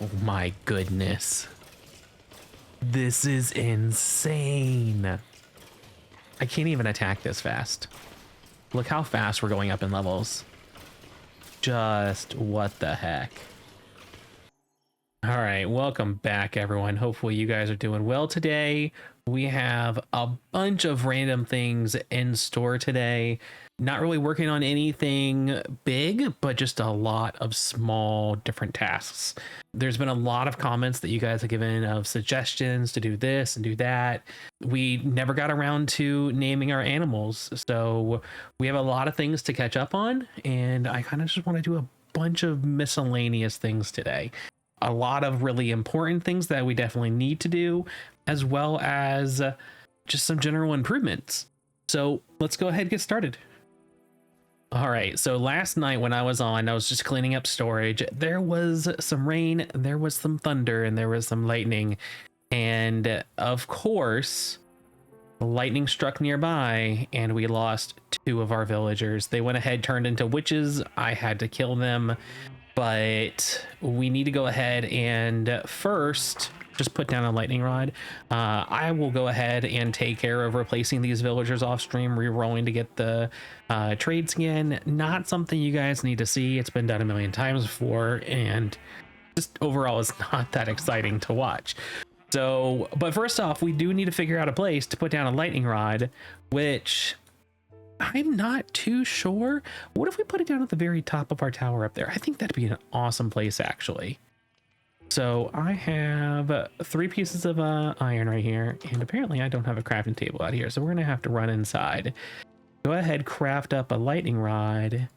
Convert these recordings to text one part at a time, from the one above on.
Oh my goodness. This is insane. I can't even attack this fast. Look how fast we're going up in levels. Just what the heck. All right, welcome back everyone. Hopefully you guys are doing well today. We have a bunch of random things in store today. Not really working on anything big, but just a lot of small different tasks. There's been a lot of comments that you guys have given of suggestions to do this and do that. We never got around to naming our animals, so we have a lot of things to catch up on, and I kind of just want to do a bunch of miscellaneous things today. A lot of really important things that we definitely need to do, as well as just some general improvements. So let's go ahead and get started. All right, so last night when I was just cleaning up storage. There was some rain, there was some thunder, and there was some lightning. And of course, lightning struck nearby and we lost 2 of our villagers. They went ahead, turned into witches. I had to kill them, but we need to go ahead and first just put down a lightning rod. I will go ahead and take care of replacing these villagers off stream, re-rolling to get the trade skin. Not something you guys need to see. It's been done a million times before, and just overall it's not that exciting to watch. So, but first off, we do need to figure out a place to put down a lightning rod, which I'm not too sure. What if we put it down at the very top of our tower up there? I think that'd be an awesome place, actually. So I have 3 pieces of iron right here, and apparently I don't have a crafting table out here, so we're gonna have to run inside. Go ahead, craft up a lightning rod,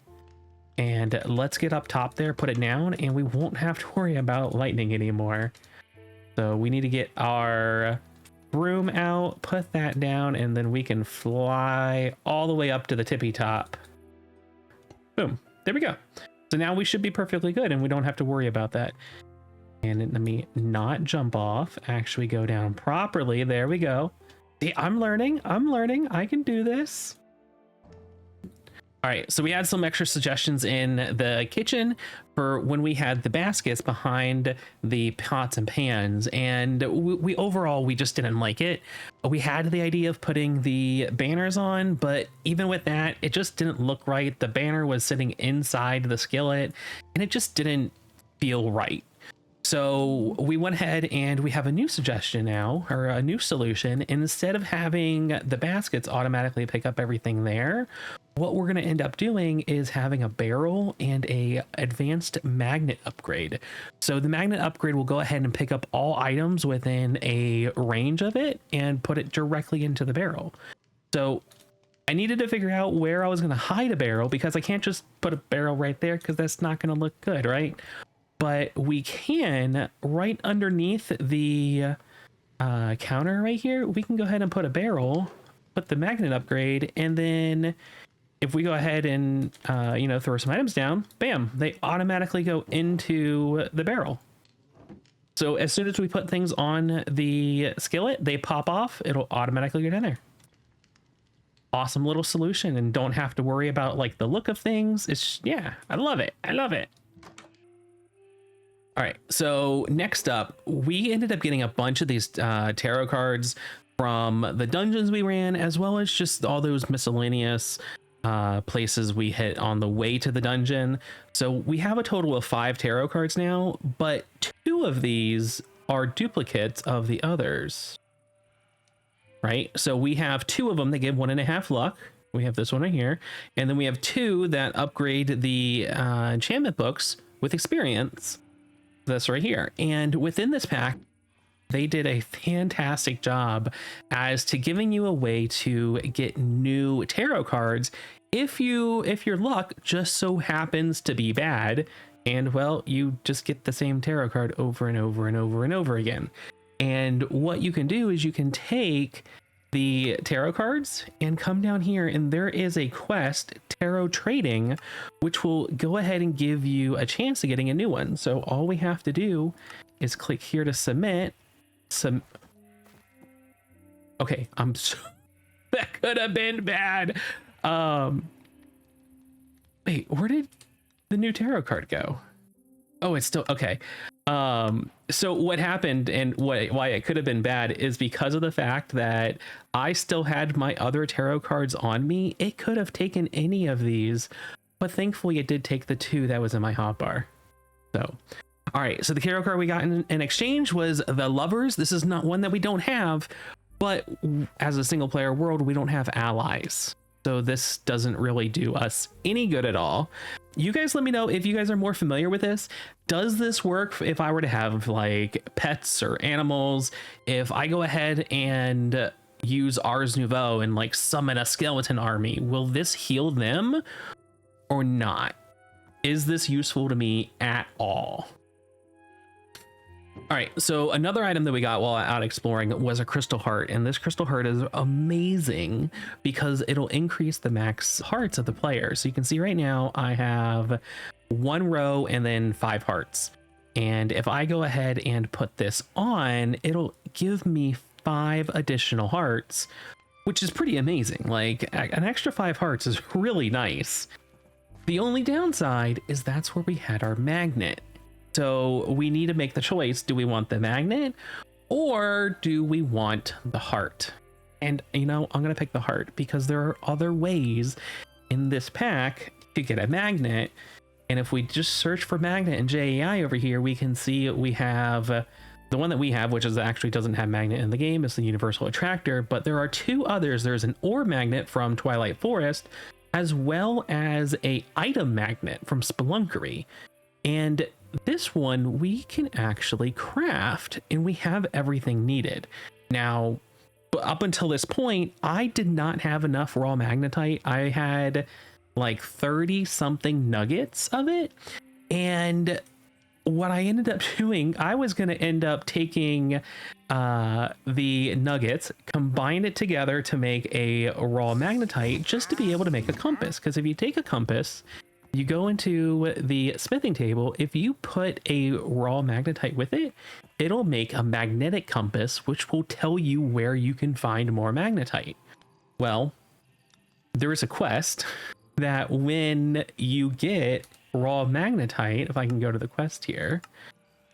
and let's get up top there, put it down, and we won't have to worry about lightning anymore. So we need to get our broom out, put that down, and then we can fly all the way up to the tippy top. Boom, there we go. So now we should be perfectly good, and we don't have to worry about that. And let me not jump off, actually go down properly. There we go. See, I'm learning. I can do this. All right, so we had some extra suggestions in the kitchen for when we had the baskets behind the pots and pans, and we overall, we just didn't like it. We had the idea of putting the banners on, but even with that, it just didn't look right. The banner was sitting inside the skillet, and it just didn't feel right. So we went ahead and we have a new suggestion now, or a new solution. Instead of having the baskets automatically pick up everything there, what we're going to end up doing is having a barrel and a advanced magnet upgrade. So the magnet upgrade will go ahead and pick up all items within a range of it and put it directly into the barrel. So I needed to figure out where I was going to hide a barrel, because I can't just put a barrel right there, because that's not going to look good, right? But we can, right underneath the counter right here, we can go ahead and put a barrel, put the magnet upgrade, and then if we go ahead and throw some items down, bam, they automatically go into the barrel. So as soon as we put things on the skillet, they pop off, it'll automatically go down there. Awesome little solution, and don't have to worry about like the look of things. It's, yeah, I love it. All right, so next up, we ended up getting a bunch of these tarot cards from the dungeons we ran, as well as just all those miscellaneous places we hit on the way to the dungeon. So we have a total of 5 tarot cards now, but 2 of these are duplicates of the others. Right, so we have 2 of them that give 1.5 luck. We have this one right here, and then we have 2 that upgrade the enchantment books with experience. This right here, and within this pack they did a fantastic job as to giving you a way to get new tarot cards if your luck just so happens to be bad, and well, you just get the same tarot card over and over and over and over again. And what you can do is you can take the tarot cards and come down here, and there is a quest, tarot trading, which will go ahead and give you a chance of getting a new one. So all we have to do is click here to submit. Okay, that could have been bad. Wait, where did the new tarot card go? Oh, it's still okay. So what happened and why it could have been bad is because of the fact that I still had my other tarot cards on me. It could have taken any of these, but thankfully it did take the 2 that was in my hotbar. So, all right. So the tarot card we got in exchange was the Lovers. This is not one that we don't have, but as a single player world, we don't have allies. So this doesn't really do us any good at all. You guys let me know if you guys are more familiar with this. Does this work if I were to have like pets or animals? If I go ahead and use Ars Nouveau and like summon a skeleton army, will this heal them or not? Is this useful to me at all? All right, so another item that we got while out exploring was a crystal heart, and this crystal heart is amazing because it'll increase the max hearts of the player. So you can see right now I have 1 row and then 5 hearts. And if I go ahead and put this on, it'll give me 5 additional hearts, which is pretty amazing. Like an extra 5 hearts is really nice. The only downside is that's where we had our magnet. So we need to make the choice. Do we want the magnet or do we want the heart? And you know, I'm going to pick the heart because there are other ways in this pack to get a magnet. And if we just search for magnet in JAI over here, we can see we have the one that we have, which is actually doesn't have magnet in the game. It's the universal attractor, but there are 2 others. There's an ore magnet from Twilight Forest, as well as a item magnet from Spelunkery. And this one we can actually craft, and we have everything needed. Now, up until this point, I did not have enough raw magnetite. I had like 30 something nuggets of it. And what I ended up doing, I was going to end up taking the nuggets, combine it together to make a raw magnetite just to be able to make a compass. Because if you take a compass, you go into the smithing table, if you put a raw magnetite with it, it'll make a magnetic compass, which will tell you where you can find more magnetite. Well, there is a quest that when you get raw magnetite, if I can go to the quest here,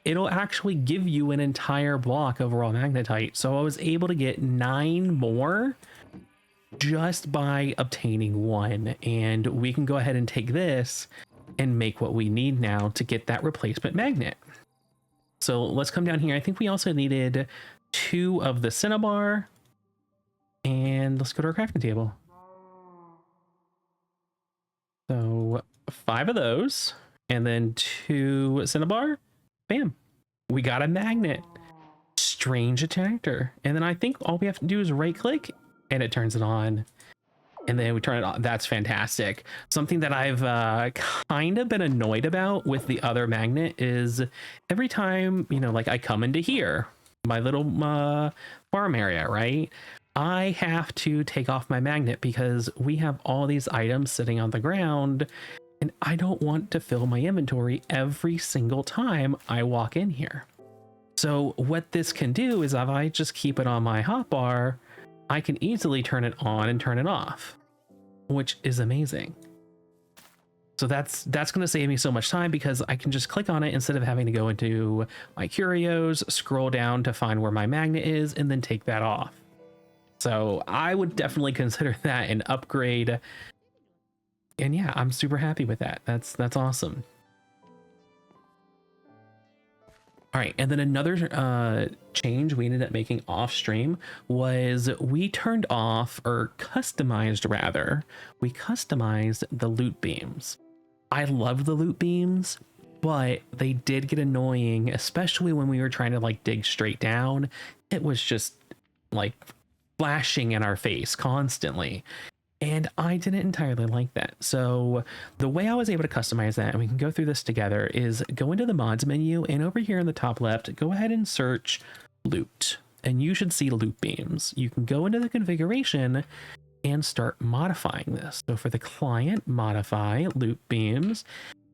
it'll actually give you an entire block of raw magnetite. So I was able to get 9 more just by obtaining 1, and we can go ahead and take this and make what we need now to get that replacement magnet. So let's come down here. I think we also needed 2 of the cinnabar, and let's go to our crafting table. So 5 of those, and then 2 cinnabar. Bam, we got a magnet. Strange attractor. And then I think all we have to do is right click and it turns it on, and then we turn it on. That's fantastic. Something that I've kind of been annoyed about with the other magnet is every time, you know, like I come into here, my little farm area, right? I have to take off my magnet because we have all these items sitting on the ground, and I don't want to fill my inventory every single time I walk in here. So what this can do is if I just keep it on my hotbar, I can easily turn it on and turn it off, which is amazing. So that's going to save me so much time because I can just click on it instead of having to go into my curios, scroll down to find where my magnet is, and then take that off. So I would definitely consider that an upgrade. And yeah, I'm super happy with that. That's awesome. All right, and then another change we ended up making off stream was we turned off, or customized rather, we customized the loot beams. I love the loot beams, but they did get annoying, especially when we were trying to like dig straight down. It was just like flashing in our face constantly. And I didn't entirely like that. So the way I was able to customize that, and we can go through this together, is go into the mods menu, and over here in the top left, go ahead and search loot. And you should see loot beams. You can go into the configuration and start modifying this. So for the client, modify loot beams,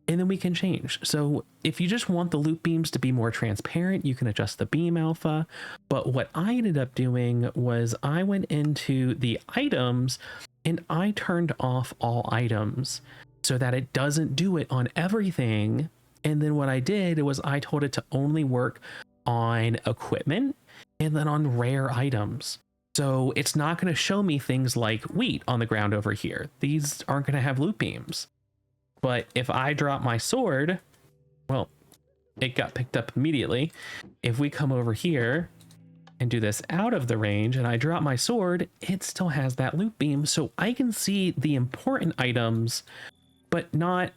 and then we can change. So if you just want the loot beams to be more transparent, you can adjust the beam alpha. But what I ended up doing was I went into the items and I turned off all items so that it doesn't do it on everything. And then what I did was I told it to only work on equipment and then on rare items. So it's not going to show me things like wheat on the ground over here. These aren't going to have loot beams. But if I drop my sword, well, it got picked up immediately. If we come over here and do this out of the range and I drop my sword, it still has that loot beam. So I can see the important items, but not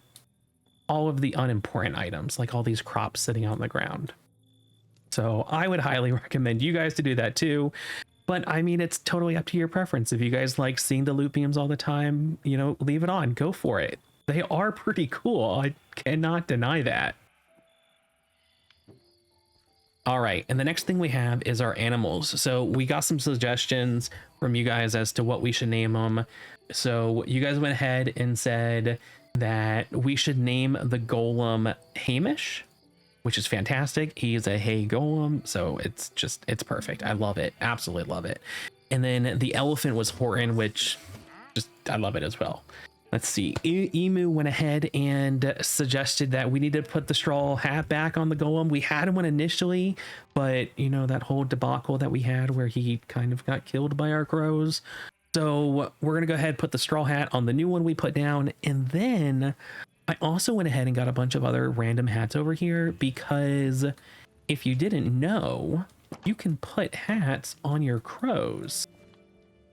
all of the unimportant items, like all these crops sitting out on the ground. So I would highly recommend you guys to do that too. But I mean, it's totally up to your preference. If you guys like seeing the loot beams all the time, you know, leave it on, go for it. They are pretty cool. I cannot deny that. All right, and the next thing we have is our animals. So we got some suggestions from you guys as to what we should name them. So you guys went ahead and said that we should name the golem Hamish, which is fantastic. He's a hay golem, so it's perfect. I love it, absolutely love it. And then the elephant was Horton, which I love it as well. Let's see, Emu went ahead and suggested that we need to put the straw hat back on the golem. We had one initially, but you know, that whole debacle that we had where he kind of got killed by our crows. So we're gonna go ahead and put the straw hat on the new one we put down. And then I also went ahead and got a bunch of other random hats over here, because if you didn't know, you can put hats on your crows.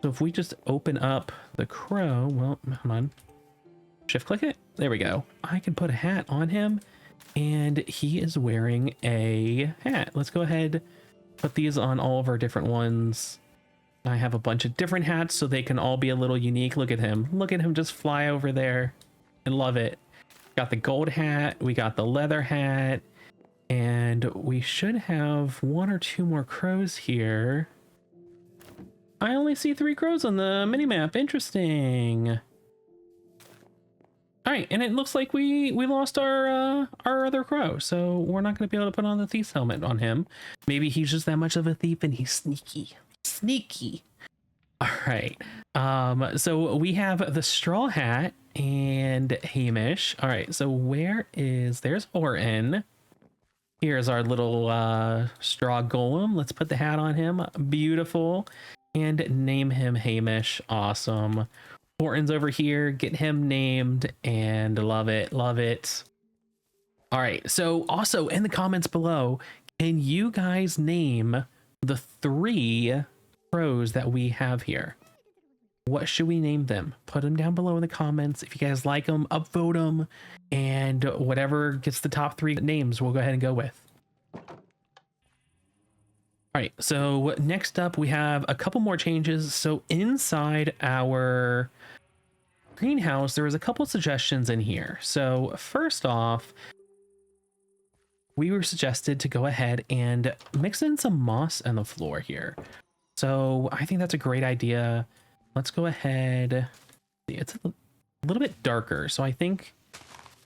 So if we just open up the crow, well, hold on, shift click it. There we go. I can put a hat on him and he is wearing a hat. Let's go ahead, put these on all of our different ones. I have a bunch of different hats so they can all be a little unique. Look at him. Look at him just fly over there. I love it. Got the gold hat. We got the leather hat. And we should have one or two more crows here. I only see 3 crows on the minimap. Interesting. All right, and it looks like we lost our other crow, so we're not going to be able to put on the thief's helmet on him. Maybe he's just that much of a thief and he's sneaky. All right. So we have the straw hat and Hamish. All right, so there's Horton. Here's our little straw golem. Let's put the hat on him. Beautiful. And name him Hamish. Awesome. Horton's over here. Get him named, and love it. Love it. All right. So also in the comments below, can you guys name the 3 crows that we have here? What should we name them? Put them down below in the comments. If you guys like them, upvote them, and whatever gets the top 3 names, we'll go ahead and go with. All right, so next up we have a couple more changes. So inside our greenhouse, there was a couple suggestions in here. So first off, we were suggested to go ahead and mix in some moss on the floor here. So I think that's a great idea. Let's go ahead. It's a little bit darker, so I think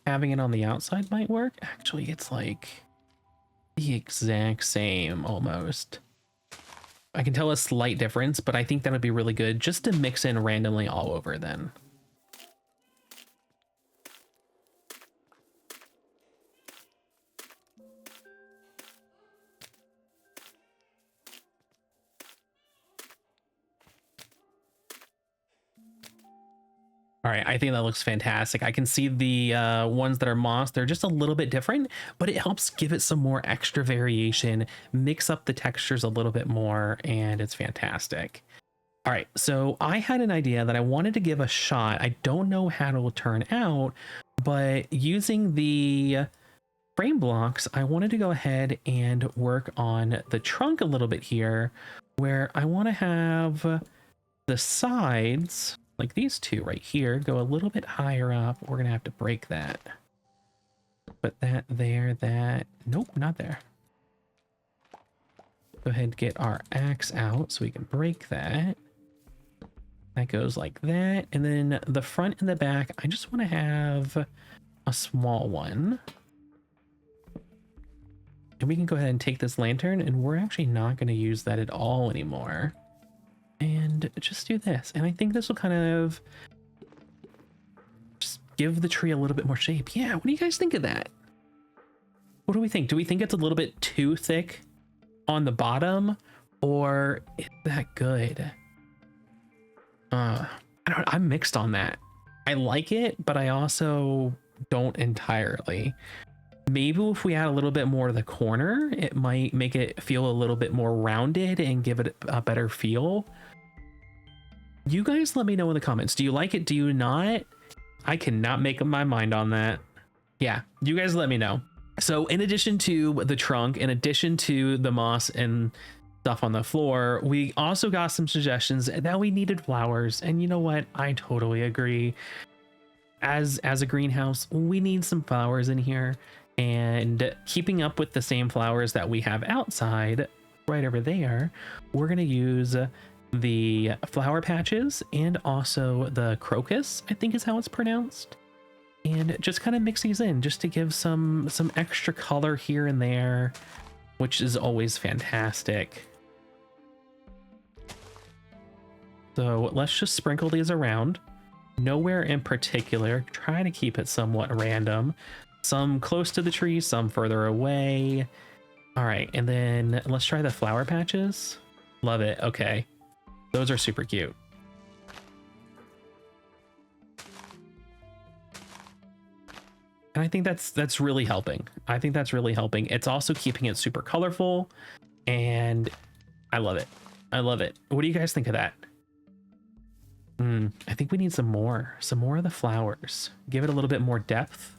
having it on the outside might work. Actually, it's like the exact same almost. I can tell a slight difference, but I think that would be really good just to mix in randomly all over then. All right, I think that looks fantastic. I can see the ones that are moss. They're just a little bit different, but it helps give it some more extra variation, mix up the textures a little bit more, and it's fantastic. All right, so I had an idea that I wanted to give a shot. I don't know how it will turn out, but using the frame blocks, I wanted to go ahead and work on the trunk a little bit here, where I want to have the sides, like these 2 right here, go a little bit higher up. We're gonna have to break that. Put that there, nope, not there. Go ahead and get our axe out so we can break that. That goes like that. And then the front and the back, I just want to have a small one. And we can go ahead and take this lantern, and we're actually not going to use that at all anymore. And just do this, and I think this will kind of just give the tree a little bit more shape. Yeah, what do you guys think of that? What do we think? Do we think it's a little bit too thick on the bottom, or is that good? I'm mixed on that. I like it, but I also don't entirely. Maybe if we add a little bit more to the corner, it might make it feel a little bit more rounded and give it a better feel. You guys let me know in the comments. Do you like it? Do you not? I cannot make up my mind on that. Yeah, you guys let me know. So in addition to the trunk, in addition to the moss and stuff on the floor, we also got some suggestions that we needed flowers. And you know what? I totally agree. As a greenhouse, we need some flowers in here, and keeping up with the same flowers that we have outside right over there, we're going to use the flower patches and also the crocus, I think is how it's pronounced, and just kind of mix these in just to give some extra color here and there, which is always fantastic. So let's just sprinkle these around. Nowhere in particular, try to keep it somewhat random. Some close to the tree, some further away. All right, and then let's try the flower patches. Love it. Okay, those are super cute. And I think that's really helping. I think that's really helping. It's also keeping it super colorful, and I love it. I love it. What do you guys think of that? I think we need some more of the flowers. Give it a little bit more depth.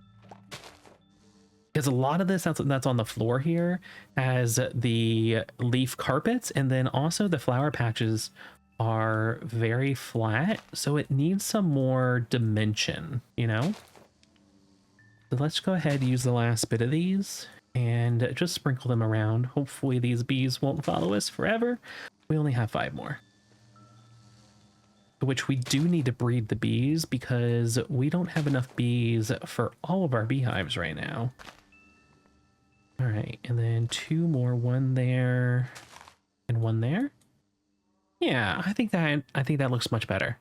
Because a lot of this that's on the floor here has the leaf carpets, and then also the flower patches are very flat, so it needs some more dimension, you know? So let's go ahead and use the last bit of these and just sprinkle them around. Hopefully these bees won't follow us forever. We only have 5 more. Which we do need to breed the bees because we don't have enough bees for all of our beehives right now. All right, and then 2 more, 1 there and 1 there. Yeah, I think that looks much better.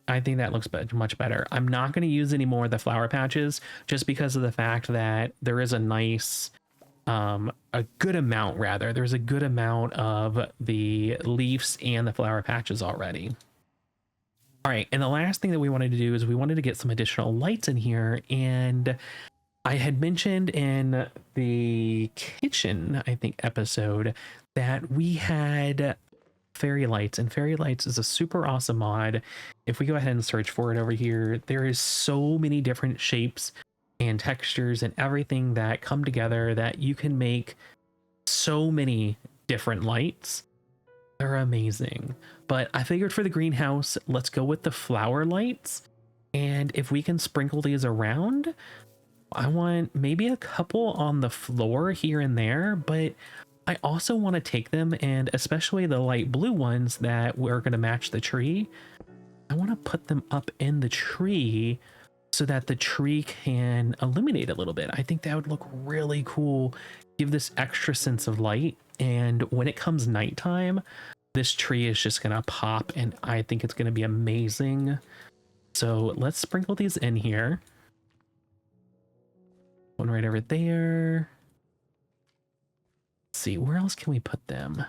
I think that looks much better. I'm not going to use any more of the flower patches just because of the fact that there is a nice, a good amount rather. There's a good amount of the leaves and the flower patches already. All right, and the last thing that we wanted to do is we wanted to get some additional lights in here, and I had mentioned in the kitchen, I think, episode that we had fairy lights, and fairy lights is a super awesome mod. If we go ahead and search for it over here, there is so many different shapes and textures and everything that come together that you can make so many different lights. They're amazing. But I figured for the greenhouse, let's go with the flower lights. And if we can sprinkle these around, I want maybe a couple on the floor here and there, but I also want to take them, and especially the light blue ones that we're going to match the tree, I want to put them up in the tree so that the tree can illuminate a little bit. I think that would look really cool, give this extra sense of light. And when it comes nighttime, this tree is just going to pop, and I think it's going to be amazing. So let's sprinkle these in here. One right over there. Let's see, where else can we put them?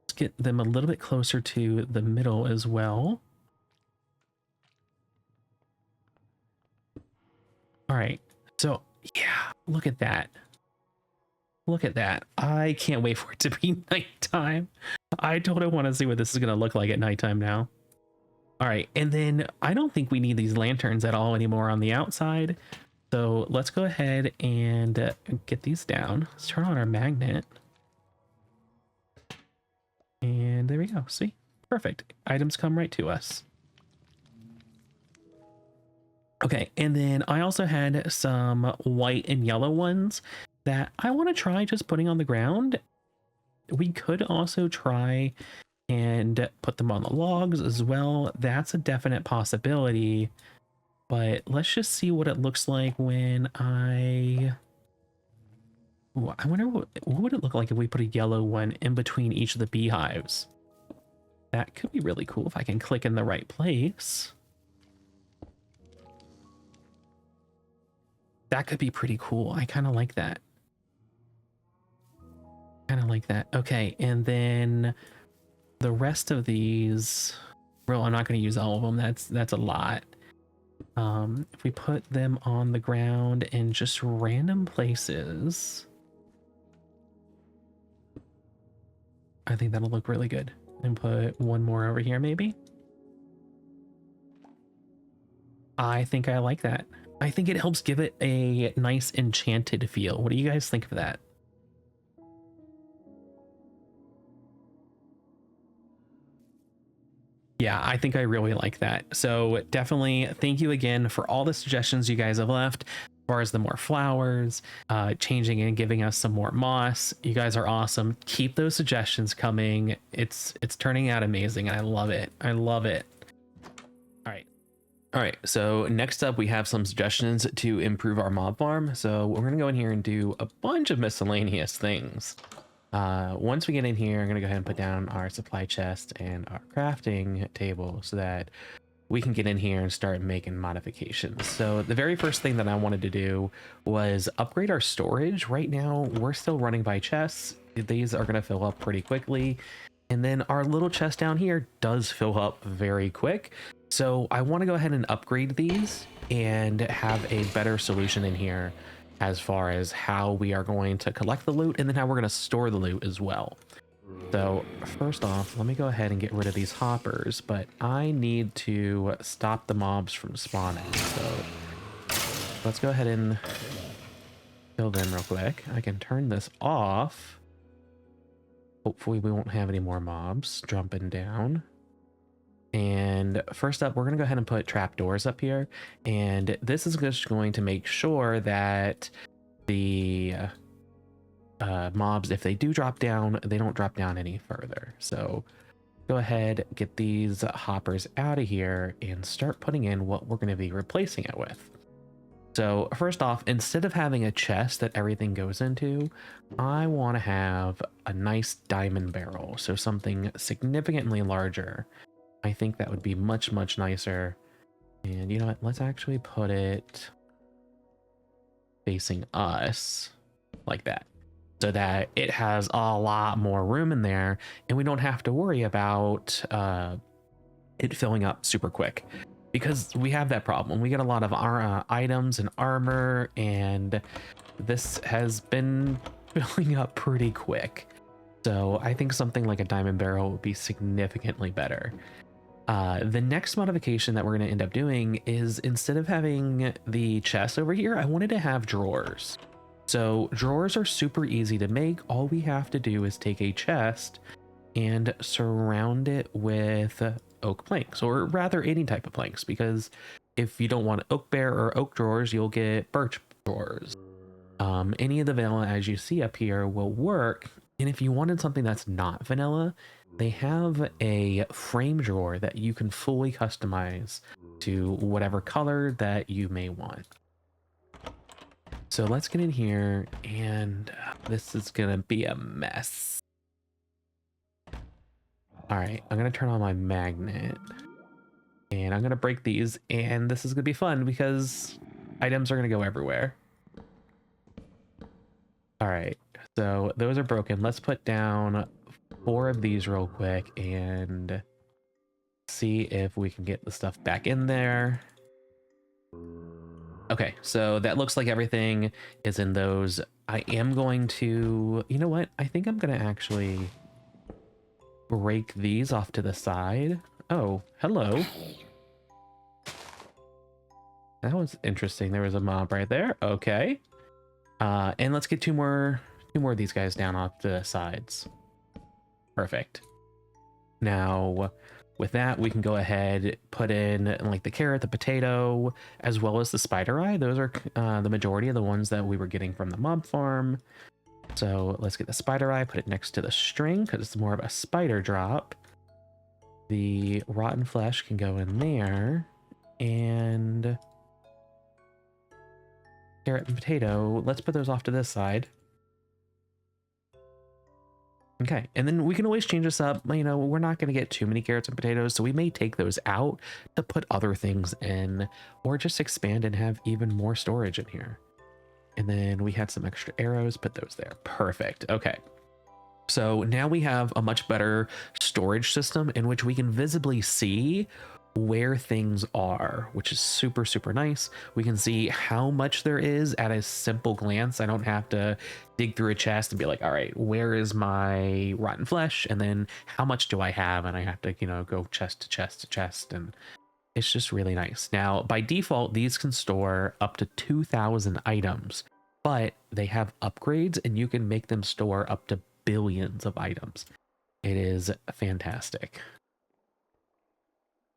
Let's get them a little bit closer to the middle as well. All right, so yeah, look at that. Look at that. I can't wait for it to be nighttime. I totally want to see what this is going to look like at nighttime now. All right, and then I don't think we need these lanterns at all anymore on the outside. So let's go ahead and get these down. Let's turn on our magnet. And there we go. See? Perfect. Items come right to us. Okay, and then I also had some white and yellow ones that I want to try just putting on the ground. We could also try and put them on the logs as well. That's a definite possibility. But let's just see what it looks like when I wonder what would it look like if we put a yellow one in between each of the beehives. That could be really cool if I can click in the right place. That could be pretty cool. I kind of like that. Kind of like that. Okay, and then the rest of these, well, I'm not going to use all of them. That's a lot. If we put them on the ground in just random places, I think that'll look really good. And put one more over here, maybe. I think I like that. I think it helps give it a nice enchanted feel. What do you guys think of that? Yeah, I think I really like that. So definitely thank you again for all the suggestions you guys have left as far as the more flowers, changing and giving us some more moss. You guys are awesome. Keep those suggestions coming. It's turning out amazing and I love it. I love it. All right. All right, so next up we have some suggestions to improve our mob farm. So we're gonna go in here and do a bunch of miscellaneous things. Once we get in here, I'm gonna go ahead and put down our supply chest and our crafting table so that we can get in here and start making modifications. So the very first thing that I wanted to do was upgrade our storage. Right now, we're still running by chests. These are gonna fill up pretty quickly. And then our little chest down here does fill up very quick. So I want to go ahead and upgrade these and have a better solution in here as far as how we are going to collect the loot and then how we're going to store the loot as well. So first off, let me go ahead and get rid of these hoppers, but I need to stop the mobs from spawning. So let's go ahead and kill them real quick. I can turn this off. Hopefully we won't have any more mobs jumping down. And first up, we're going to go ahead and put trapdoors up here. And this is just going to make sure that the mobs, if they do drop down, they don't drop down any further. So go ahead, get these hoppers out of here and start putting in what we're going to be replacing it with. So first off, instead of having a chest that everything goes into, I want to have a nice diamond barrel. So something significantly larger. I think that would be much, much nicer. And you know what? Let's actually put it facing us like that so that it has a lot more room in there and we don't have to worry about it filling up super quick, because we have that problem. We get a lot of our items and armor, and this has been filling up pretty quick. So I think something like a diamond barrel would be significantly better. The next modification that we're going to end up doing is, instead of having the chest over here, I wanted to have drawers. So drawers are super easy to make. All we have to do is take a chest and surround it with oak planks, or rather any type of planks, because if you don't want oak bear or oak drawers, you'll get birch drawers. Any of the vanilla, as you see up here, will work. And if you wanted something that's not vanilla, they have a frame drawer that you can fully customize to whatever color that you may want. So let's get in here, and this is gonna be a mess. All right, I'm gonna turn on my magnet and I'm gonna break these, and this is gonna be fun because items are gonna go everywhere. All right, so those are broken. Let's put down 4 of these real quick and see if we can get the stuff back in there. Okay, so that looks like everything is in those. I am going to, you know what? I think I'm going to actually break these off to the side. Oh, hello. That was interesting. There was a mob right there. Okay. And let's get two more of these guys down off the sides. Perfect. Now, with that, we can go ahead, put in like the carrot, the potato, as well as the spider eye. Those are the majority of the ones that we were getting from the mob farm. So let's get the spider eye, put it next to the string because it's more of a spider drop. The rotten flesh can go in there, and carrot and potato, let's put those off to this side. Okay, and then we can always change this up. You know, we're not going to get too many carrots and potatoes, so we may take those out to put other things in, or just expand and have even more storage in here. And then we had some extra arrows, put those there. Perfect. Okay. So now we have a much better storage system in which we can visibly see where things are, which is super, super nice. We can see how much there is at a simple glance. I don't have to dig through a chest and be like, all right, where is my rotten flesh? And then how much do I have? And I have to, go chest to chest to chest. And it's just really nice. Now, by default, these can store up to 2,000 items, but they have upgrades and you can make them store up to billions of items. It is fantastic.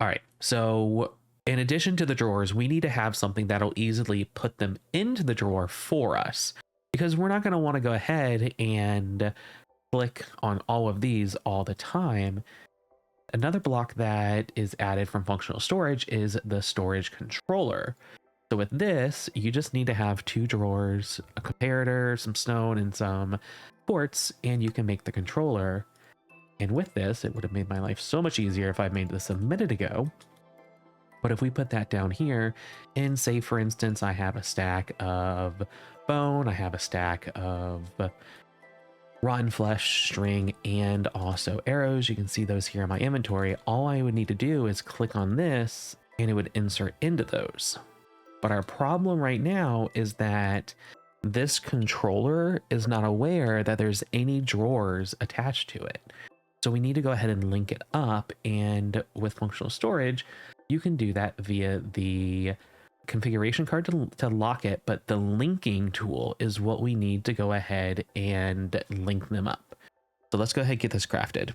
All right, so in addition to the drawers, we need to have something that'll easily put them into the drawer for us, because we're not going to want to go ahead and click on all of these all the time. Another block that is added from functional storage is the storage controller. So with this, you just need to have 2 drawers, a comparator, some stone, and some quartz, and you can make the controller. And with this, it would have made my life so much easier if I made this a minute ago. But if we put that down here, and say, for instance, I have a stack of bone, I have a stack of rotten flesh, string, and also arrows. You can see those here in my inventory. All I would need to do is click on this, and it would insert into those. But our problem right now is that this controller is not aware that there's any drawers attached to it. So we need to go ahead and link it up, and with functional storage, you can do that via the configuration card to lock it, but the linking tool is what we need to go ahead and link them up. So let's go ahead and get this crafted.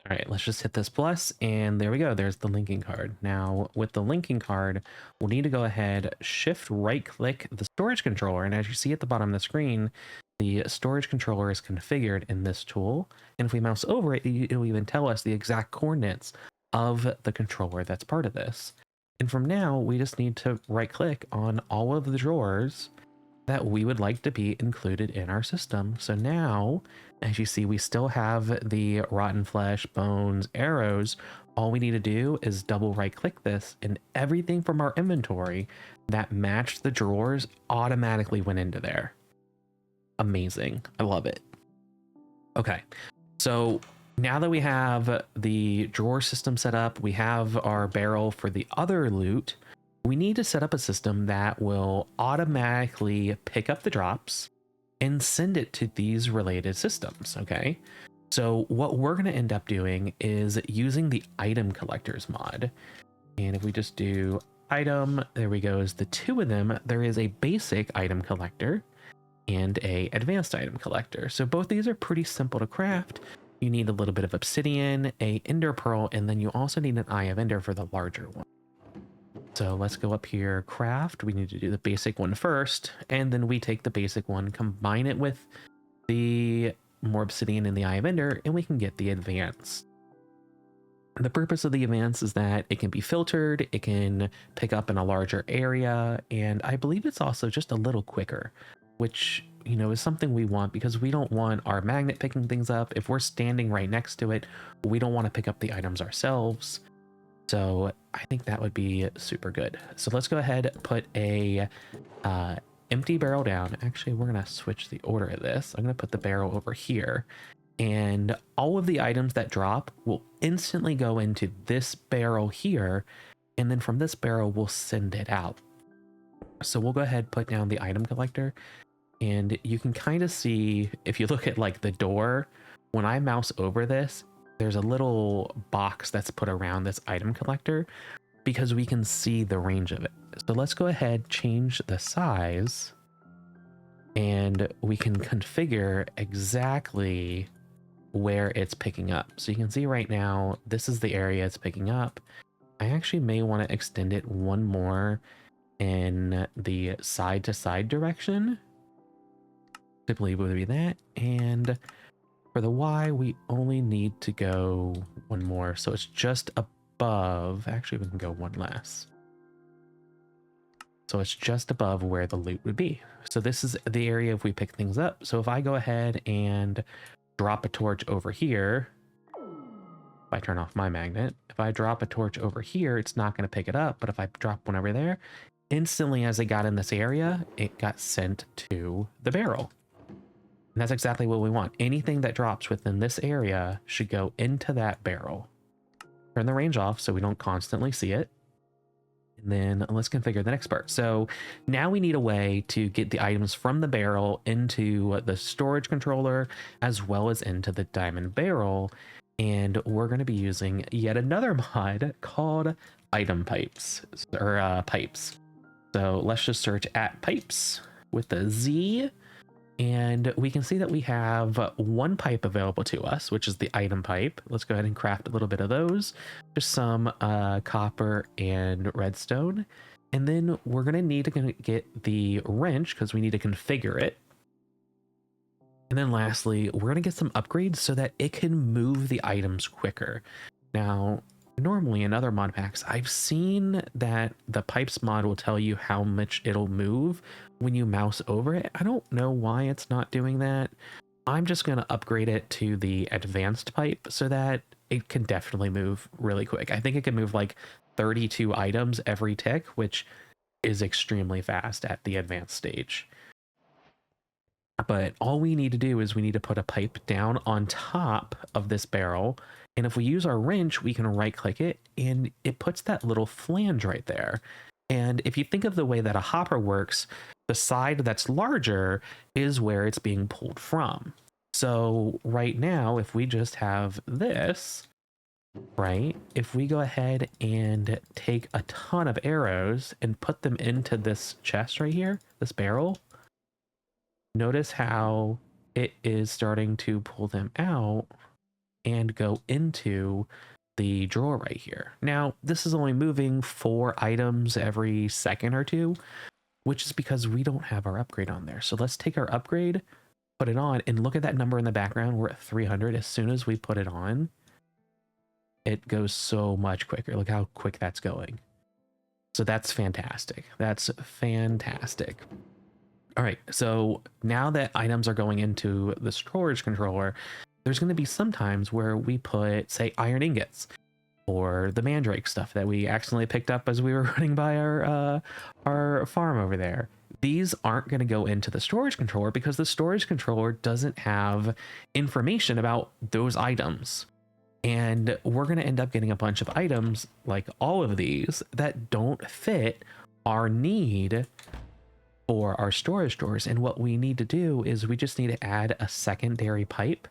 All right, let's just hit this plus, and there we go. There's the linking card. Now with the linking card, we'll need to go ahead, shift right click the storage controller. And as you see at the bottom of the screen, the storage controller is configured in this tool. And if we mouse over it, it'll even tell us the exact coordinates of the controller that's part of this. And from now, we just need to right click on all of the drawers that we would like to be included in our system. So now, as you see, we still have the rotten flesh, bones, arrows. All we need to do is double right click this, and everything from our inventory that matched the drawers automatically went into there. Amazing. I love it. Okay, so now that we have the drawer system set up, we have our barrel for the other loot, we need to set up a system that will automatically pick up the drops and send it to these related systems, okay? So what we're going to end up doing is using the item collectors mod. And if we just do item, there we go, is the 2 of them. There is a basic item collector and a advanced item collector. So both these are pretty simple to craft. You need a little bit of obsidian, a ender pearl, and then you also need an eye of ender for the larger one. So let's go up here, craft. We need to do the basic one first, and then we take the basic one, combine it with the more obsidian and the eye of ender, and we can get the advanced. The purpose of the advanced is that it can be filtered, it can pick up in a larger area, and I believe it's also just a little quicker, which, is something we want because we don't want our magnet picking things up. If we're standing right next to it, we don't want to pick up the items ourselves. So I think that would be super good. So let's go ahead, put a empty barrel down. Actually, we're going to switch the order of this. I'm going to put the barrel over here, and all of the items that drop will instantly go into this barrel here. And then from this barrel, we'll send it out. So we'll go ahead, put down the item collector, and you can kind of see, if you look at like the door, when I mouse over this, there's a little box that's put around this item collector because we can see the range of it. So let's go ahead, change the size, and we can configure exactly where it's picking up. So you can see right now, this is the area it's picking up. I actually may want to extend it one more in the side to side direction. I believe it would be that. And for the Y, we only need to go one more. So it's just above. Actually, we can go one less. So it's just above where the loot would be. So this is the area if we pick things up. So if I go ahead and drop a torch over here, if I turn off my magnet, if I drop a torch over here, it's not going to pick it up. But if I drop one over there, instantly as it got in this area, it got sent to the barrel. And that's exactly what we want. Anything that drops within this area should go into that barrel. Turn the range off so we don't constantly see it. And then let's configure the next part. So now we need a way to get the items from the barrel into the storage controller as well as into the diamond barrel. And we're going to be using yet another mod called item pipes or pipes. So let's just search at pipes with the Z. And we can see that we have one pipe available to us, which is the item pipe. Let's go ahead and craft a little bit of those. Just some copper and redstone. And then we're going to need to get the wrench because we need to configure it. And then lastly, we're going to get some upgrades so that it can move the items quicker. Now, normally in other mod packs, I've seen that the pipes mod will tell you how much it'll move when you mouse over it. I don't know why it's not doing that. I'm just going to upgrade it to the advanced pipe so that it can definitely move really quick. I think it can move like 32 items every tick, which is extremely fast at the advanced stage. But all we need to do is we need to put a pipe down on top of this barrel. And if we use our wrench, we can right click it and it puts that little flange right there. And if you think of the way that a hopper works, the side that's larger is where it's being pulled from. So right now, if we just have this, right, if we go ahead and take a ton of arrows and put them into this chest right here, this barrel, notice how it is starting to pull them out and go into the drawer right here. Now, this is only moving 4 items every second or two, which is because we don't have our upgrade on there. So let's take our upgrade, put it on, and look at that number in the background. We're at 300. As soon as we put it on, it goes so much quicker. Look how quick that's going. So that's fantastic. That's fantastic. All right, so now that items are going into the storage controller, there's going to be some times where we put, say, iron ingots or the mandrake stuff that we accidentally picked up as we were running by our farm over there. These aren't going to go into the storage controller because the storage controller doesn't have information about those items. And we're going to end up getting a bunch of items like all of these that don't fit our need for our storage drawers. And what we need to do is we just need to add a secondary pipe,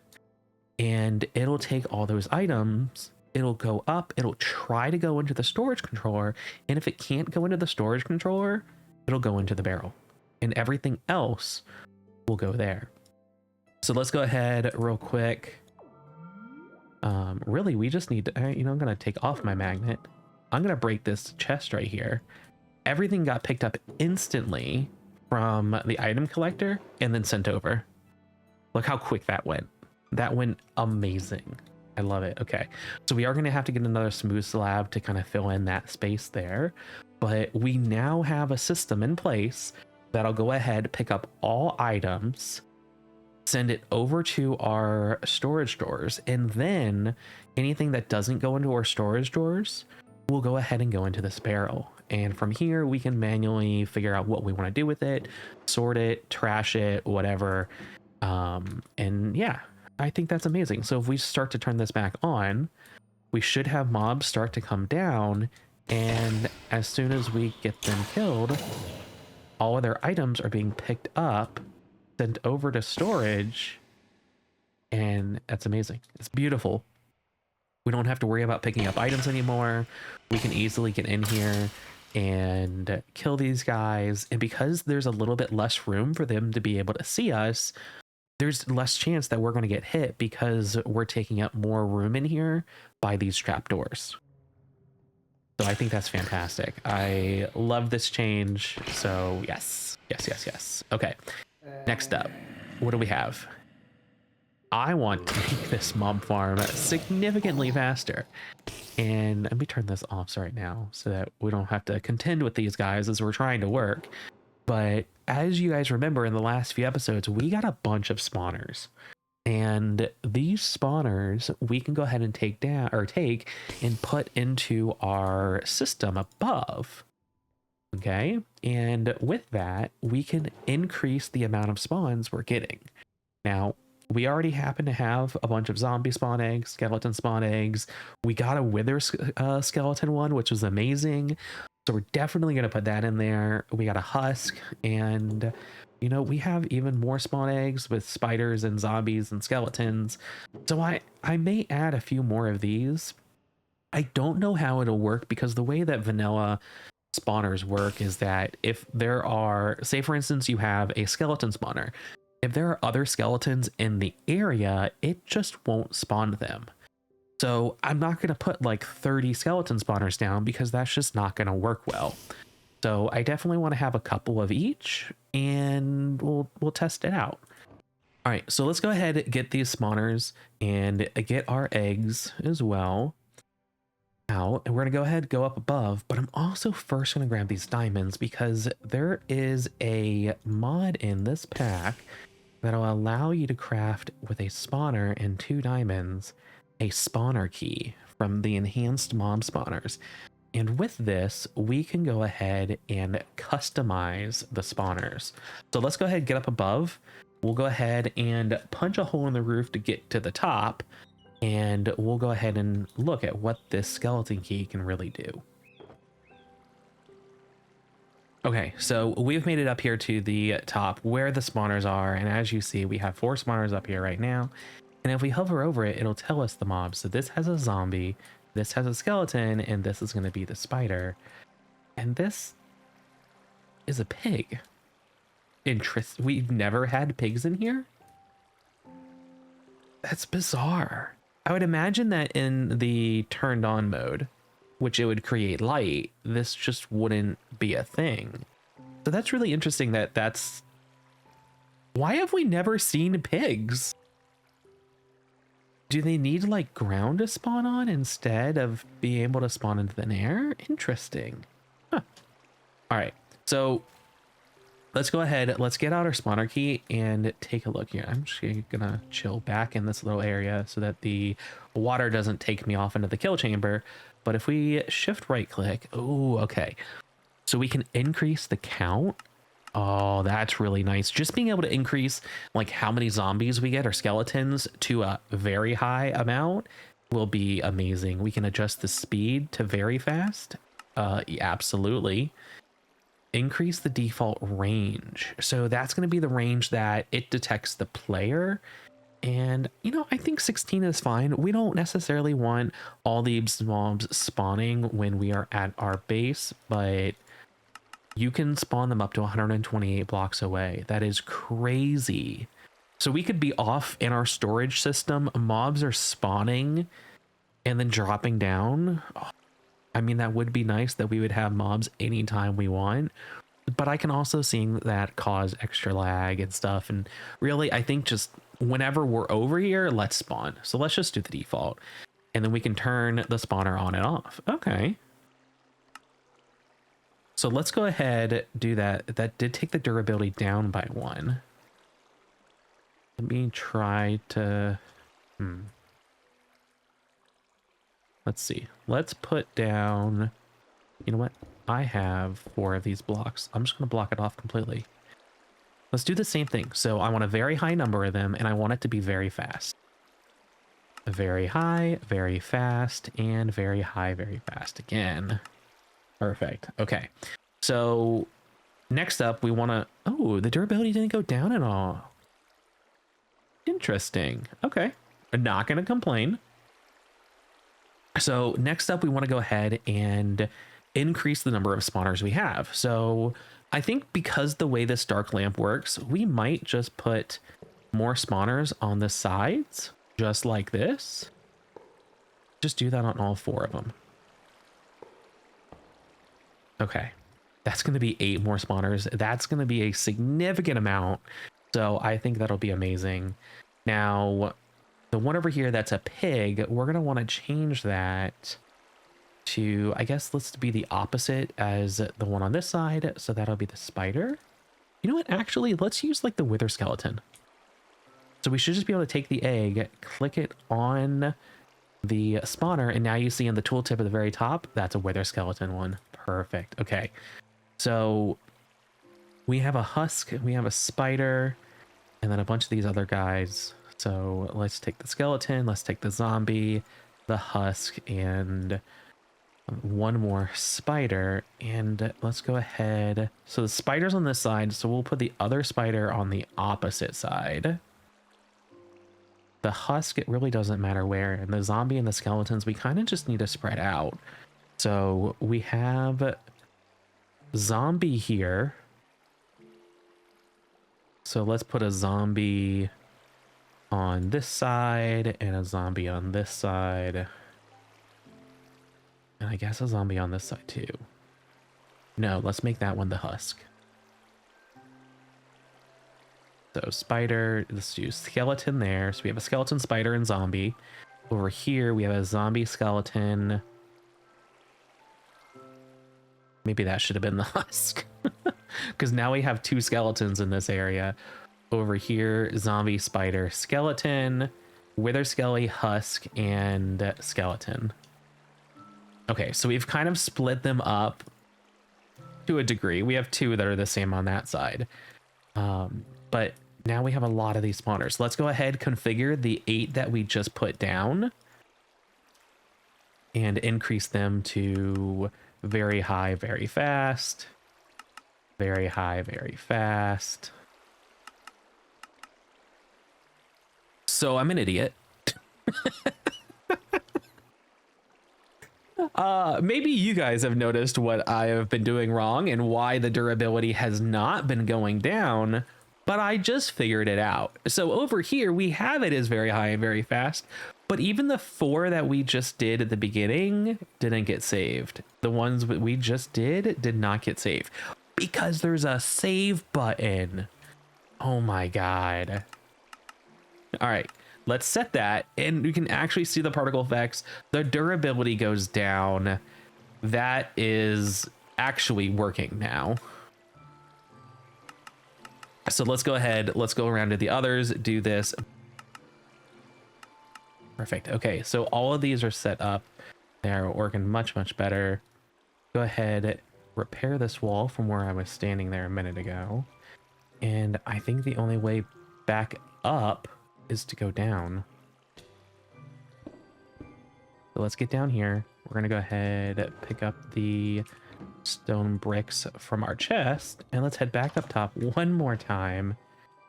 and it'll take all those items, it'll go up, it'll try to go into the storage controller, and if it can't go into the storage controller, it'll go into the barrel, and everything else will go there. So let's go ahead real quick. Really, we just need to, I'm going to take off my magnet. I'm going to break this chest right here. Everything got picked up instantly from the item collector and then sent over. Look how quick that went. That went amazing. I love it. Okay, so we are going to have to get another smooth slab to kind of fill in that space there, but we now have a system in place that'll go ahead, pick up all items, send it over to our storage drawers, and then anything that doesn't go into our storage drawers will go ahead and go into this barrel. And from here, we can manually figure out what we want to do with it, sort it, trash it, whatever. And yeah, I think that's amazing. So if we start to turn this back on, we should have mobs start to come down. And as soon as we get them killed, all of their items are being picked up, sent over to storage. And that's amazing. It's beautiful. We don't have to worry about picking up items anymore. We can easily get in here and kill these guys. And because there's a little bit less room for them to be able to see us, there's less chance that we're going to get hit because we're taking up more room in here by these trapdoors. So I think that's fantastic. I love this change. So yes, yes, yes, yes. Okay, next up, what do we have? I want to make this mob farm significantly faster. And let me turn this off right now so that we don't have to contend with these guys as we're trying to work. But as you guys remember in the last few episodes, we got a bunch of spawners. And these spawners we can go ahead and take and put into our system above. Okay, and with that, we can increase the amount of spawns we're getting. Now, we already happen to have a bunch of zombie spawn eggs, skeleton spawn eggs. We got a wither skeleton one, which was amazing. So we're definitely going to put that in there. We got a husk, and you know, we have even more spawn eggs with spiders and zombies and skeletons. So I may add a few more of these. I don't know how it'll work because the way that vanilla spawners work is that if there are, say for instance, you have a skeleton spawner, if there are other skeletons in the area, it just won't spawn them. So I'm not going to put like 30 skeleton spawners down because that's just not going to work well. So I definitely want to have a couple of each, and we'll test it out. All right, so let's go ahead and get these spawners and get our eggs as well out, and we're gonna go ahead, go up above, but I'm also first gonna grab these diamonds because there is a mod in this pack that'll allow you to craft with a spawner and 2 diamonds a spawner key from the enhanced mob spawners. And with this, we can go ahead and customize the spawners. So let's go ahead and get up above. We'll go ahead and punch a hole in the roof to get to the top, and we'll go ahead and look at what this skeleton key can really do. Okay, so we've made it up here to the top where the spawners are, and as you see, we have 4 spawners up here right now. And if we hover over it, it'll tell us the mobs. So this has a zombie, this has a skeleton, and this is going to be the spider. And this is a pig. We've never had pigs in here? That's bizarre. I would imagine that in the turned on mode, which it would create light, this just wouldn't be a thing. So that's really interesting that's... Why have we never seen pigs? Do they need like ground to spawn on instead of being able to spawn in thin air? Interesting. Huh. All right, so let's go ahead. Let's get out our spawner key and take a look here. I'm just gonna chill back in this little area so that the water doesn't take me off into the kill chamber. But if we shift right click, oh, okay. So we can increase the count. Oh, that's really nice. Just being able to increase like how many zombies we get or skeletons to a very high amount will be amazing. We can adjust the speed to very fast. Absolutely. Increase the default range. So that's going to be the range that it detects the player. And, you know, I think 16 is fine. We don't necessarily want all these mobs spawning when we are at our base, but you can spawn them up to 128 blocks away. That is crazy. So we could be off in our storage system. Mobs are spawning and then dropping down. I mean, that would be nice that we would have mobs anytime we want. But I can also see that cause extra lag and stuff. And really, I think just whenever we're over here, let's spawn. So let's just do the default. And then we can turn the spawner on and off. Okay. So let's go ahead, do that. That did take the durability down by 1. Let me try to... Let's see. Let's put down... You know what? I have 4 of these blocks. I'm just going to block it off completely. Let's do the same thing. So I want a very high number of them, and I want it to be very fast. Very high, very fast, and very high, very fast again. Perfect. Okay. So next up, we want to... Oh, the durability didn't go down at all. Interesting. Okay. I'm not going to complain. So next up, we want to go ahead and increase the number of spawners we have. So I think because the way this dark lamp works, we might just put more spawners on the sides, just like this. Just do that on all 4 of them. Okay, that's going to be 8 more spawners. That's going to be a significant amount. So I think that'll be amazing. Now, the one over here that's a pig, we're going to want to change that to, I guess, let's be the opposite as the one on this side. So that'll be the spider. You know what? Actually, let's use like the wither skeleton. So we should just be able to take the egg, click it on the spawner, and now you see in the tooltip at the very top, that's a wither skeleton one. Perfect. Okay. So we have a husk, we have a spider, and then a bunch of these other guys. So let's take the skeleton, let's take the zombie, the husk, and one more spider. And let's go ahead. So the spider's on this side, so we'll put the other spider on the opposite side. The husk, it really doesn't matter where. And the zombie and the skeletons, we kind of just need to spread out. So we have zombie here. So let's put a zombie on this side and a zombie on this side. And I guess a zombie on this side too. No, let's make that one the husk. So spider, let's do skeleton there. So we have a skeleton, spider, and zombie. Over here, we have a zombie, skeleton. Maybe that should have been the husk. Because now we have two skeletons in this area. Over here, zombie, spider, skeleton, wither skelly, husk, and skeleton. Okay, so we've kind of split them up to a degree. We have two that are the same on that side. But now we have a lot of these spawners. Let's go ahead, configure the 8 that we just put down and increase them to very high, very fast. Very high, very fast. So I'm an idiot. Maybe you guys have noticed what I have been doing wrong and why the durability has not been going down, but I just figured it out. So over here, we have it as very high and very fast, but even the 4 that we just did at the beginning didn't get saved. The ones that we just did not get saved because there's a save button. Oh my God. All right. Let's set that, and we can actually see the particle effects. The durability goes down. That is actually working now. So let's go ahead. Let's go around to the others, do this. Perfect. Okay, so all of these are set up. They're working much, much better. Go ahead, repair this wall from where I was standing there a minute ago. And I think the only way back up is to go down. So let's get down here. We're gonna go ahead, pick up the stone bricks from our chest, and let's head back up top one more time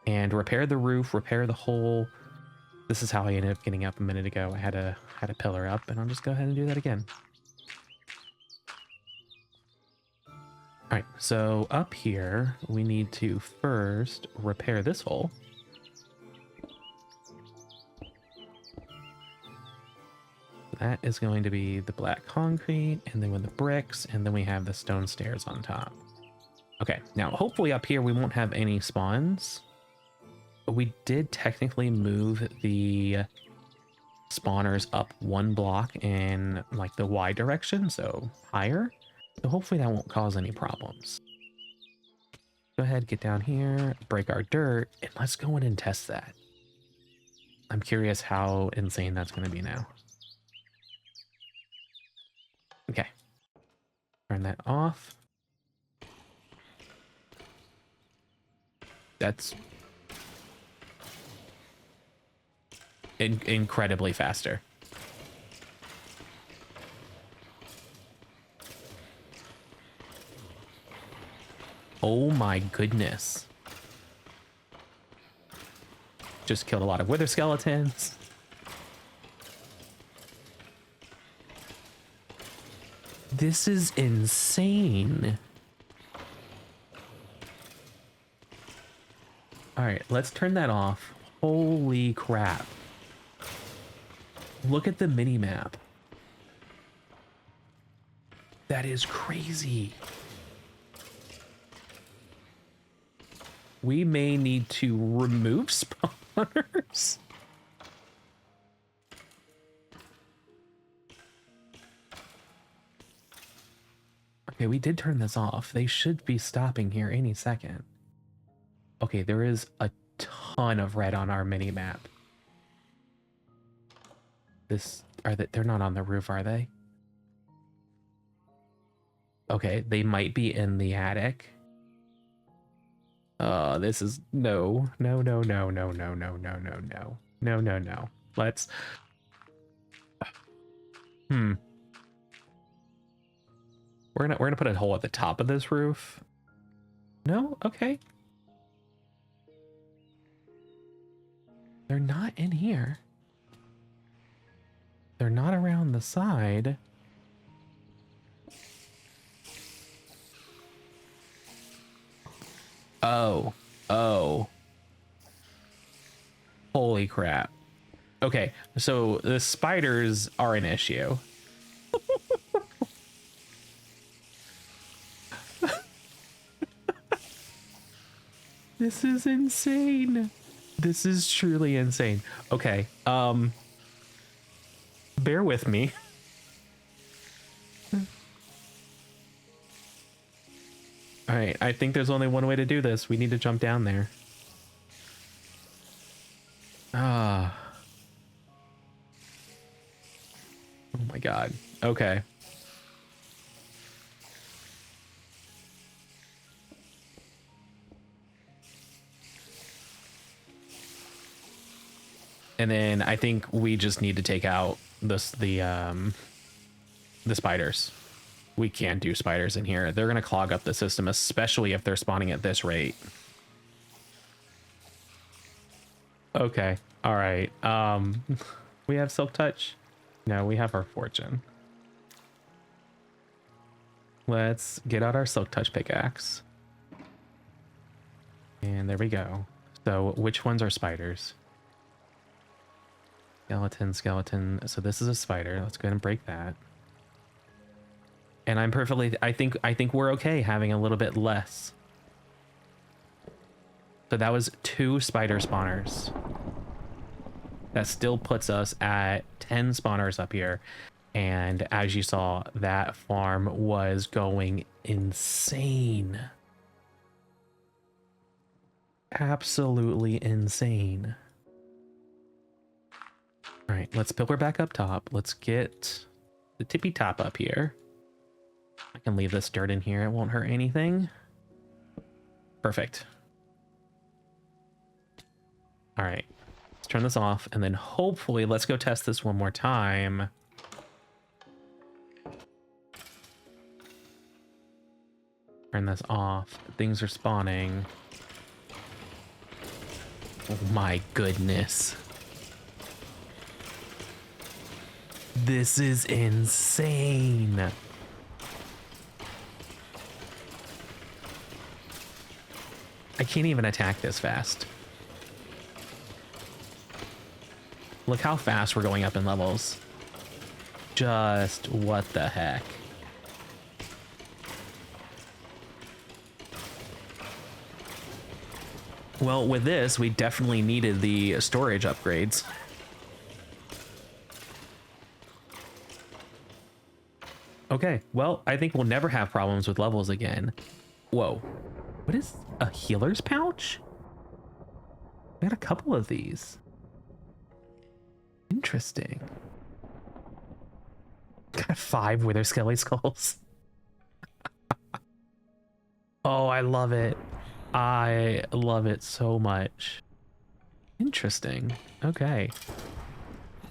and repair the roof, repair the hole. This is how I ended up getting up a minute ago. I had a pillar up, and I'll just go ahead and do that again. All right, so up here, we need to first repair this hole. That is going to be the black concrete, and then with the bricks, and then we have the stone stairs on top. Okay, now hopefully up here we won't have any spawns. But we did technically move the spawners up 1 block in like the Y direction, so higher. So hopefully that won't cause any problems. Go ahead, get down here, break our dirt, and let's go in and test that. I'm curious how insane that's going to be now. Okay, turn that off. That's incredibly faster. Oh my goodness. Just killed a lot of wither skeletons. This is insane. All right, let's turn that off. Holy crap. Look at the mini map. That is crazy. We may need to remove spawners. Okay, we did turn this off. They should be stopping here any second. Okay, there is a ton of red on our mini map. They're not on the roof, are they? Okay, they might be in the attic. This is no. Let's we're gonna put a hole at the top of this roof. No, okay. They're not in here. They're not around the side. Oh. Holy crap. Okay, so the spiders are an issue. This is insane. This is truly insane. Okay, bear with me. All right, I think there's only one way to do this. We need to jump down there. Oh my God. Okay. And then I think we just need to take out the spiders. We can't do spiders in here. They're going to clog up the system, especially if they're spawning at this rate. Okay. All right. We have Silk Touch. No, we have our Fortune. Let's get out our Silk Touch pickaxe. And there we go. So which ones are spiders? Skeleton. So this is a spider. Let's go ahead and break that. And I'm perfectly, I think we're okay having a little bit less. So that was 2 spider spawners. That still puts us at 10 spawners up here. And as you saw, that farm was going insane. Absolutely insane. All right, let's pillar back up top. Let's get the tippy top up here. I can leave this dirt in here. It won't hurt anything. Perfect. All right, let's turn this off, and then hopefully let's go test this one more time. Turn this off. Things are spawning. Oh my goodness. This is insane. I can't even attack this fast. Look how fast we're going up in levels. Just what the heck. Well, with this, we definitely needed the storage upgrades. Okay, well, I think we'll never have problems with levels again. Whoa. What is a healer's pouch? I got a couple of these. Interesting. Got 5 wither skelly skulls. Oh, I love it. I love it so much. Interesting. Okay.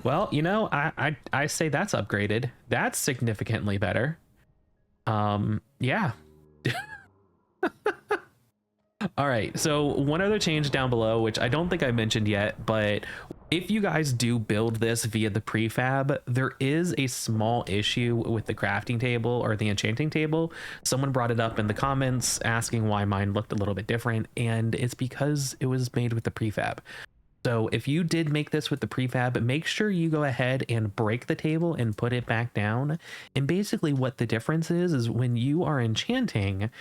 Well, you know, I say that's upgraded. That's significantly better. Yeah. All right, so one other change down below, which I don't think I mentioned yet, but if you guys do build this via the prefab, there is a small issue with the crafting table or the enchanting table. Someone brought it up in the comments asking why mine looked a little bit different, and it's because it was made with the prefab. So if you did make this with the prefab, make sure you go ahead and break the table and put it back down. And basically what the difference is when you are enchanting,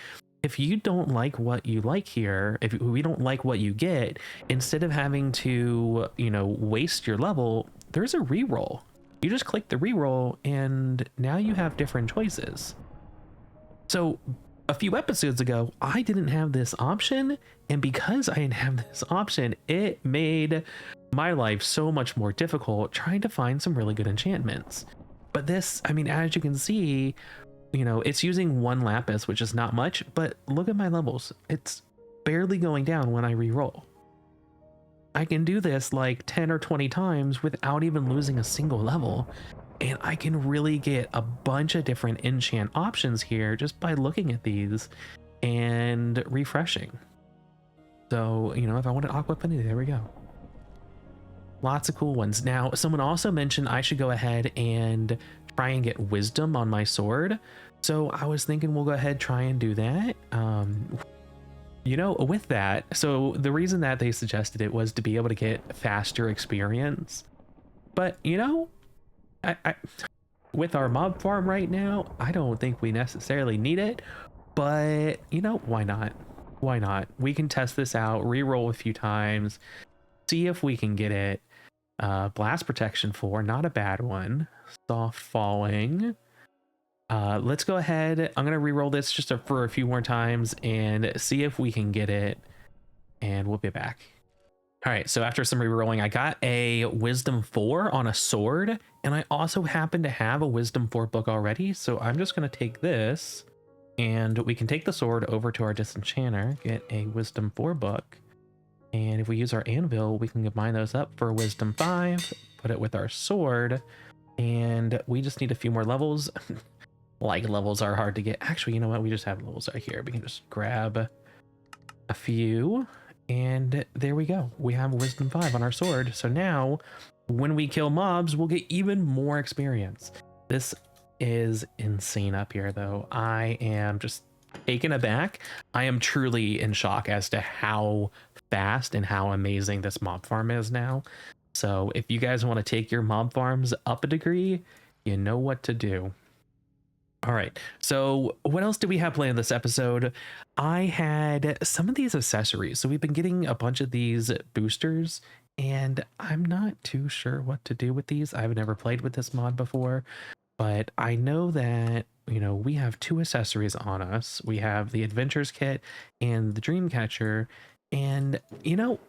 if you don't like what you like here, if we don't like what you get, instead of having to, you know, waste your level, there's a reroll. You just click the reroll and now you have different choices. So a few episodes ago, I didn't have this option, and because I didn't have this option, it made my life so much more difficult trying to find some really good enchantments. But this, I mean, as you can see, you know, it's using 1 lapis, which is not much, but look at my levels. It's barely going down when I re-roll. I can do this like 10 or 20 times without even losing a single level. And I can really get a bunch of different enchant options here just by looking at these and refreshing. So, you know, if I wanted aqua affinity, there we go. Lots of cool ones. Now, someone also mentioned I should go ahead and try and get wisdom on my sword. So I was thinking we'll go ahead, try and do that. You know, with that, so the reason that they suggested it was to be able to get faster experience. But, you know, I with our mob farm right now, I don't think we necessarily need it. But, you know, why not? Why not? We can test this out, re-roll a few times, see if we can get it. Blast protection 4, not a bad one. Soft falling. Let's go ahead. I'm gonna re-roll this just for a few more times and see if we can get it, and we'll be back. All right, so after some re-rolling, I got a wisdom 4 on a sword, and I also happen to have a wisdom 4 book already, so I'm just gonna take this, and we can take the sword over to our disenchanter, get a wisdom 4 book, and if we use our anvil, we can combine those up for a wisdom 5, put it with our sword, and we just need a few more levels. Like, levels are hard to get. Actually, you know what? We just have levels right here. We can just grab a few, and there we go. We have wisdom 5 on our sword. So now when we kill mobs, we'll get even more experience. This is insane up here, though. I am just taken aback. I am truly in shock as to how fast and how amazing this mob farm is now. So if you guys want to take your mob farms up a degree, you know what to do. All right, so what else did we have planned this episode? I had some of these accessories. So we've been getting a bunch of these boosters, and I'm not too sure what to do with these. I've never played with this mod before, but I know that, you know, we have 2 accessories on us. We have the Adventures Kit and the Dreamcatcher, and, you know,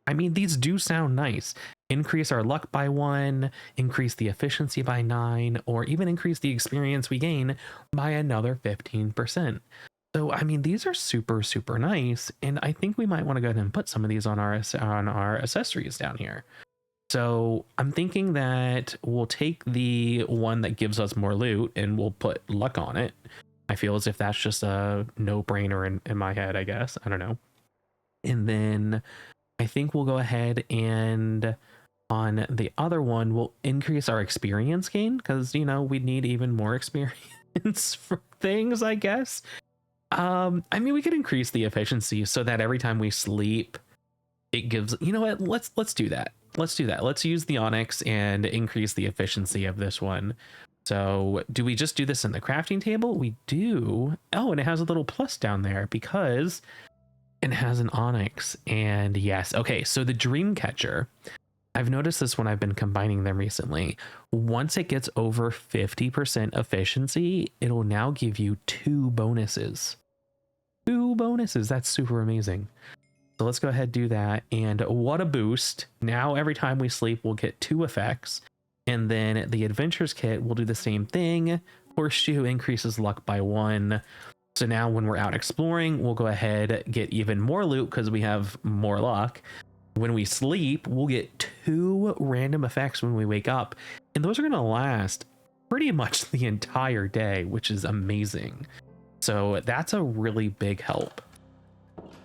I mean, these do sound nice. Increase our luck by 1, increase the efficiency by 9, or even increase the experience we gain by another 15%. So, I mean, these are super, super nice, and I think we might want to go ahead and put some of these on our accessories down here. So I'm thinking that we'll take the one that gives us more loot and we'll put luck on it. I feel as if that's just a no-brainer in my head, I guess. I don't know. And then I think we'll go ahead and on the other one, we'll increase our experience gain because, you know, we need even more experience for things, I guess. I mean, we could increase the efficiency so that every time we sleep, it gives, you know what, let's do that. Let's do that. Let's use the onyx and increase the efficiency of this one. So do we just do this in the crafting table? We do. Oh, and it has a little plus down there because it has an onyx. And yes, okay, so the Dreamcatcher, I've noticed this when I've been combining them recently. Once it gets over 50% efficiency, it'll now give you 2 bonuses. 2 bonuses. That's super amazing. So let's go ahead and do that. And what a boost. Now every time we sleep, we'll get 2 effects. And then the Adventures Kit will do the same thing. Horseshoe increases luck by 1. So now when we're out exploring, we'll go ahead, get even more loot because we have more luck. When we sleep, we'll get 2 random effects when we wake up. And those are going to last pretty much the entire day, which is amazing. So that's a really big help.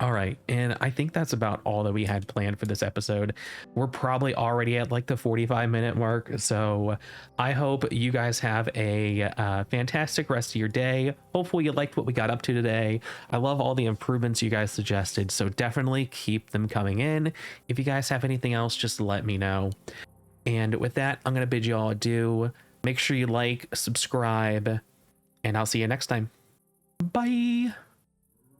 All right, and I think that's about all that we had planned for this episode. We're probably already at like the 45-minute mark, so I hope you guys have a fantastic rest of your day. Hopefully you liked what we got up to today. I love all the improvements you guys suggested, so definitely keep them coming in. If you guys have anything else, just let me know. And with that, I'm going to bid you all adieu. Make sure you like, subscribe, and I'll see you next time. Bye!